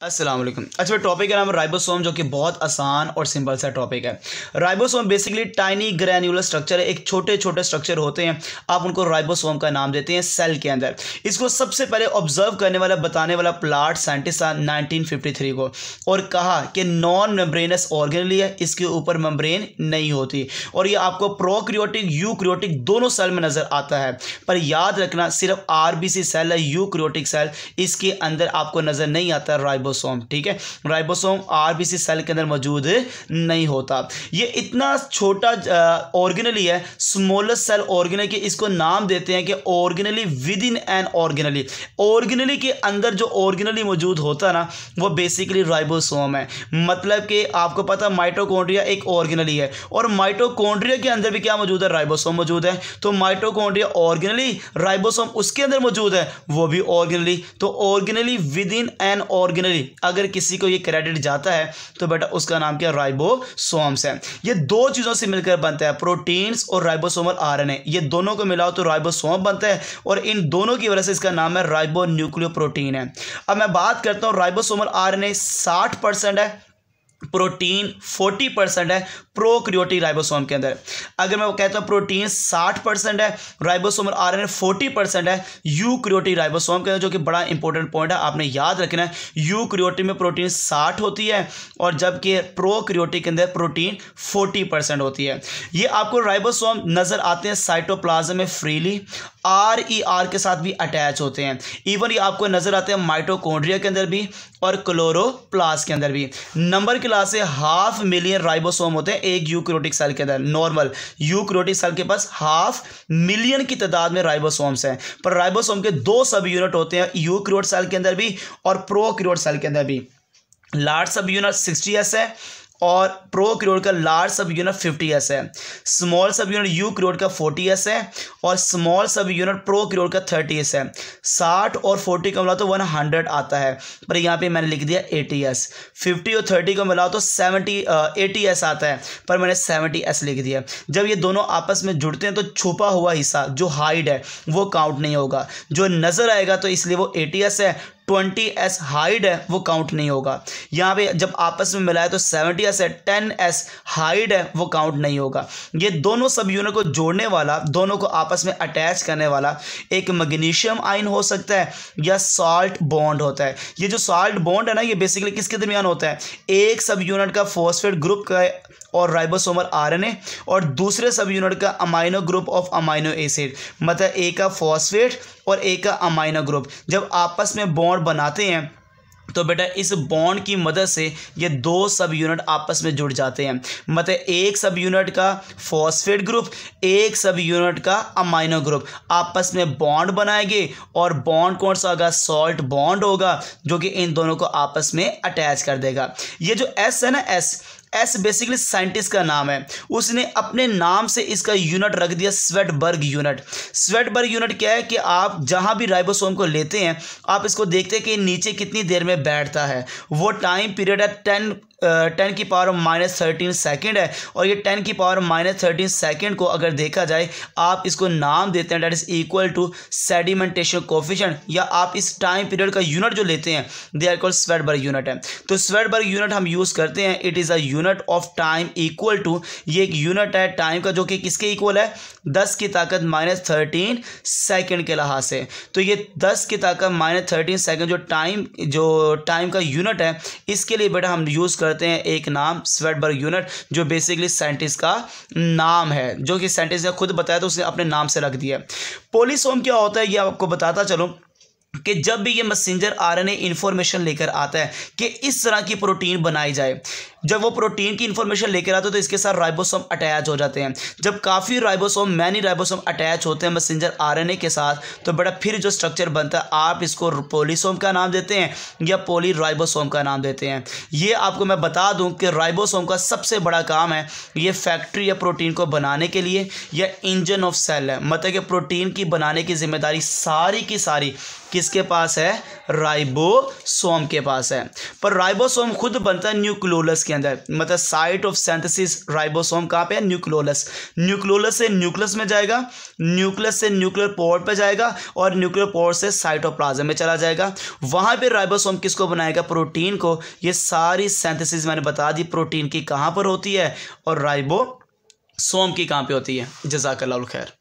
अस्सलाम वालेकुम। अच्छा, टॉपिक का नाम है राइबोसोम, जो कि बहुत आसान और सिंपल सा टॉपिक है। Ribosome basically tiny granular structure है। एक छोटे छोटे स्ट्रक्चर होते हैं, आप उनको राइबोसोम का नाम देते हैं सेल के अंदर। इसको सबसे पहले ऑब्जर्व करने वाला, बताने वाला प्लाट साइंटिस्ट था 1953 को, और कहा कि नॉन मेम्ब्रेनस ऑर्गेनेली है, इसके ऊपर मेम्ब्रेन नहीं होती, और ये आपको प्रोकैरियोटिक यूकैरियोटिक दोनों सेल में नजर आता है। पर याद रखना, सिर्फ आरबीसी सेल है, यूकैरियोटिक सेल इसके अंदर आपको नजर नहीं आता राइबोसोम। ठीक है, राइबोसोम आरबीसी सेल के अंदर मौजूद नहीं होता। ये इतना छोटा ऑर्गेनेली है, स्मॉलेस्ट सेल ऑर्गेनेल, के इसको नाम देते हैं कि organelle with in an organelle. Organelle के अंदर जो ऑर्गेनेली मौजूद होता है ना, वो बेसिकली राइबोसोम है। मतलब कि आपको पता माइटोकॉन्ड्रिया एक ऑर्गेनेली है, और माइटोकॉन्ड्रिया के अंदर भी क्या मौजूद है? राइबोसोम मौजूद है। तो माइटोकॉन्ड्रिया ऑर्गेनेली, राइबोसोम उसके अंदर मौजूद है, वो भी ऑर्गेनेली। तो organelle with in an organelle, अगर किसी को ये क्रेडिट जाता है तो बेटा उसका नाम क्या? राइबोसोम्स है। ये दो चीजों से मिलकर बनता है, प्रोटीन्स और राइबोसोमल आरएनए। ये दोनों को मिलाओ तो राइबोसोम बनता है, और इन दोनों की वजह से इसका नाम है राइबोन्यूक्लियोप्रोटीन है। अब मैं बात करता हूं, राइबोसोमल आरएनए 60% है, प्रोटीन 40% है प्रोकैरियोटिक राइबोसोम के अंदर। अगर मैं वो कहता हूँ प्रोटीन 60% है, राइबोसोमल आरएनए 40% है यूकैरियोटिक राइबोसोम के अंदर, जो कि बड़ा इंपॉर्टेंट पॉइंट है, आपने याद रखना है। यूकैरियोटिक में प्रोटीन 60 होती है, और जबकि प्रोकैरियोटिक के अंदर प्रोटीन 40% होती है। ये आपको राइबोसोम नजर आते हैं साइटोप्लाज्म में फ्रीली, आर के साथ भी अटैच होते हैं। इवन ये आपको नजर आते हैं माइटोकॉन्ड्रिया के अंदर भी और क्लोरोप्लास्ट के अंदर भी। नंबर क्लास से 500,000 राइबोसोम होते हैं एक यूकैरियोटिक सेल के अंदर। नॉर्मल यूकैरियोटिक सेल के पास 500,000 की तादाद में राइबोसोम्स हैं। पर राइबोसोम के दो सब यूनिट होते हैं, यूकैरियोट सेल के अंदर भी और प्रोकैरियोट सेल के अंदर भी। लार्ज सब यूनिट 60S है, और प्रोकैरियोट का लार्ज सब यूनिट 50S है। स्मॉल सब यूनिट यूकैरियोट का 40S है, और स्मॉल सब यूनिट प्रोकैरियोट का 30S है। 60 और 40 का मिला तो 100 आता है, पर यहाँ पे मैंने लिख दिया 80S। 50 और 30 को मिला तो 80S आता है, पर मैंने 70S लिख दिया। जब ये दोनों आपस में जुड़ते हैं तो छुपा हुआ हिस्सा जो हाइड है वो काउंट नहीं होगा, जो नजर आएगा तो इसलिए वो 80S है। 20S हाइड है, वो काउंट नहीं होगा। यहाँ पे जब आपस में मिलाए तो 70S है, 10S हाइड है, वो काउंट नहीं होगा। ये दोनों सब यूनिट को जोड़ने वाला, दोनों को आपस में अटैच करने वाला एक मैग्नीशियम आयन हो सकता है, या सॉल्ट बॉन्ड होता है। ये जो सॉल्ट बॉन्ड है ना, ये बेसिकली किसके दरमियान होता है? एक सब यूनिट का फॉस्फेट ग्रुप का और राइबोसोमल आरएनए, और दूसरे सब यूनिट का amino group of amino acid. मतलब एक का फॉस्फेट और एक का अमाइनो ग्रुप जब आपस में बॉन्ड बनाते हैं तो बेटा इस बॉन्ड की मदद से ये दो सब यूनिट आपस में जुड़ जाते हैं। मतलब एक सब यूनिट का फॉस्फेट ग्रुप, एक सब यूनिट का अमाइनो ग्रुप आपस में बॉन्ड बनाएंगे, और बॉन्ड कौन सा होगा? सॉल्ट बॉन्ड होगा, जो कि इन दोनों को आपस में अटैच कर देगा। ये जो एस है ना, एस बेसिकली साइंटिस्ट का नाम है, उसने अपने नाम से इसका यूनिट रख दिया स्वेटबर्ग यूनिट। स्वेटबर्ग यूनिट क्या है कि आप जहां भी राइबोसोम को लेते हैं, आप इसको देखते हैं कि नीचे कितनी देर में बैठता है। वो टाइम पीरियड है 10 की पावर -13 सेकेंड है, और ये 10 की पावर -13 सेकेंड को अगर देखा जाए, आप इसको नाम देते हैं, that is equal to sedimentation coefficient, या आप इस टाइम पीरियड का यूनिट जो लेते हैं they are called Svedberg unit है। तो स्वेटबर्ग यूनिट हम यूज़ करते हैं, it is a unit of time equal to, ये एक यूनिट है टाइम का, जो कि किसके इक्वल है? 10 की ताकत -13 सेकेंड के लिहाज से। तो ये 10 की ताकत -13 सेकेंड जो टाइम का यूनिट है, इसके लिए बेटा हम यूज़ करते हैं एक नाम स्वेटबर्ग यूनिट, जो बेसिकली साइंटिस्ट का नाम है, जो कि साइंटिस्ट ने खुद बताया तो उसने अपने नाम से रख दिया। पॉलीसोम क्या होता है ये आपको बताता चलो, कि जब भी ये मैसेंजर आरएनए इंफॉर्मेशन लेकर आता है कि इस तरह की प्रोटीन बनाई जाए, जब वो प्रोटीन की इंफॉर्मेशन लेकर आता है तो इसके साथ राइबोसोम अटैच हो जाते हैं। जब काफ़ी राइबोसोम, मैनी राइबोसोम अटैच होते हैं मैसेंजर आरएनए के साथ, तो बड़ा फिर जो स्ट्रक्चर बनता है, आप इसको पॉलीसोम का नाम देते हैं या पॉली राइबोसोम का नाम देते हैं। ये आपको मैं बता दूं कि राइबोसोम का सबसे बड़ा काम है, ये फैक्ट्री या प्रोटीन को बनाने के लिए, या इंजन ऑफ सेल है। मतलब कि प्रोटीन की बनाने की जिम्मेदारी सारी की सारी किसके पास है, राइबोसोम के पास है। पर राइबोसोम खुद बनता है न्यूक्लियोलस के अंदर, मतलब साइट ऑफ सिंथेसिस राइबोसोम कहाँ पे है, न्यूक्लियोलस। न्यूक्लियोलस से न्यूक्लियस में जाएगा, न्यूक्लियस से न्यूक्लियर पोर्ट पे जाएगा और न्यूक्लियर पोर्ट से साइटोप्लाज्म में चला जाएगा। वहाँ पे राइबोसोम किसको बनाएगा, प्रोटीन को। ये सारी सिंथेसिस मैंने बता दी प्रोटीन की कहाँ पर होती है और राइबोसोम की कहाँ पे होती है। जज़ाकल्लाहुल खैर।